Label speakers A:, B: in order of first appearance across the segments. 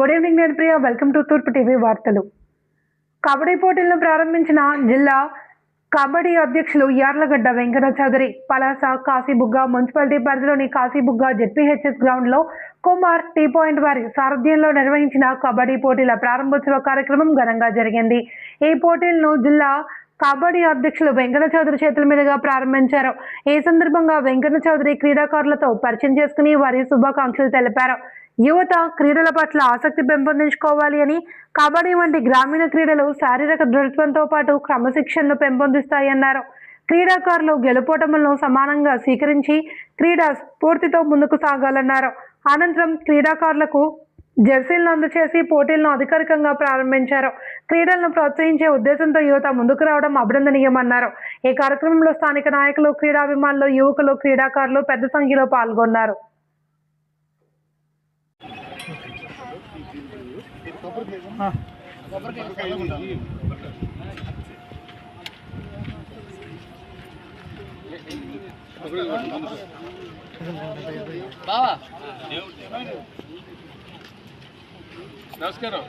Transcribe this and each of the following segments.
A: Good evening నేను Priya. Welcome to తూర్పు TV వార్తలు. కబడ్డీ పోటీలను ప్రారంభించిన జిల్లా కబడ్డీ అధ్యక్షులు యార్లగడ్డ వెంకట చౌదరి పలాస కాశీబుగ్గ మున్సిపాలిటీ పరిధిలోని కాశీబుగ్గ జెడ్పీహెచ్ఎస్ గ్రౌండ్ లో కుమార్ టీ పాయింట్ వారి సారథ్యంలో నిర్వహించిన కబడ్డీ పోటీల ప్రారంభోత్సవ కార్యక్రమం ఘనంగా జరిగింది. ఈ పోటీలను జిల్లా కబడ్డీ అధ్యక్షులు వెంకట చౌదరి చేతుల మీదుగా ప్రారంభించారు. ఈ సందర్భంగా వెంకట చౌదరి క్రీడాకారులతో పరిచయం చేసుకుని వారి శుభాకాంక్షలు తెలిపారు. యువత క్రీడల పట్ల ఆసక్తి పెంపొందించుకోవాలి అని, కబడ్డీ వంటి గ్రామీణ క్రీడలు శారీరక దృఢత్వంతో పాటు క్రమశిక్షణను పెంపొందిస్తాయన్నారు. క్రీడాకారులు గెలుపోటములను సమానంగా స్వీకరించి క్రీడా స్ఫూర్తితో ముందుకు సాగాలన్నారు. అనంతరం క్రీడాకారులకు జెర్సీలను అందజేసి పోటీలను అధికారికంగా ప్రారంభించారు. క్రీడలను ప్రోత్సహించే ఉద్దేశంతో యువత ముందుకు రావడం అభినందనీయమన్నారు. ఈ కార్యక్రమంలో స్థానిక నాయకులు, క్రీడాభిమానులు, యువకులు, క్రీడాకారులు పెద్ద సంఖ్యలో పాల్గొన్నారు.
B: నమస్కారం.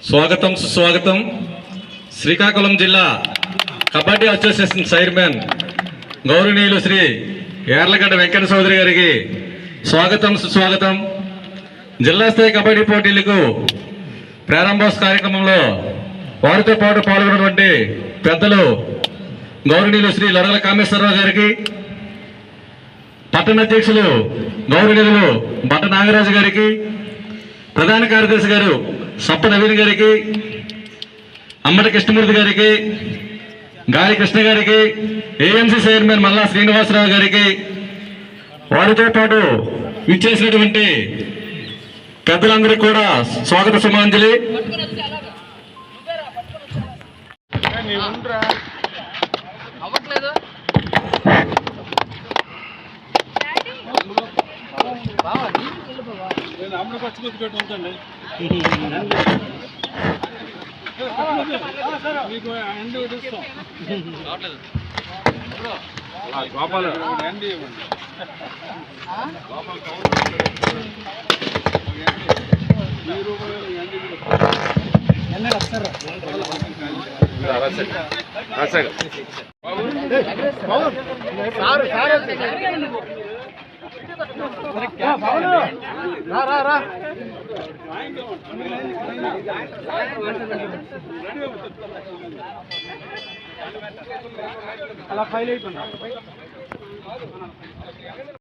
C: స్వాగతం సుస్వాగతం. శ్రీకాకుళం జిల్లా కబడ్డీ అసోసియేషన్ చైర్మన్ గౌరవనీయులు శ్రీ యార్లగడ్డ వెంకట చౌదరి గారికి స్వాగతం సుస్వాగతం. జిల్లా స్థాయి కబడ్డీ పోటీలకు ప్రారంభోత్సవ కార్యక్రమంలో వారితో పాటు పాల్గొన్నటువంటి పెద్దలు గౌరవనీయులు శ్రీ లొడగల కామేశ్వరరావు గారికి, పట్టణ అధ్యక్షులు గౌరవనీయులు బట్ట నాగరాజు గారికి, ప్రధాన కార్యదర్శి గారు సప్ప నవీన్ గారికి, అమ్మటి కృష్ణమూర్తి గారికి, గాలి కృష్ణ గారికి, ఏఎంసీ చైర్మన్ మల్లా శ్రీనివాసరావు గారికి, వారితో పాటు విచ్చేసినటువంటి పెద్దలందరికీ కూడా స్వాగత సుమాంజలి.
B: అలా ఫైల్ అయిపోయింది.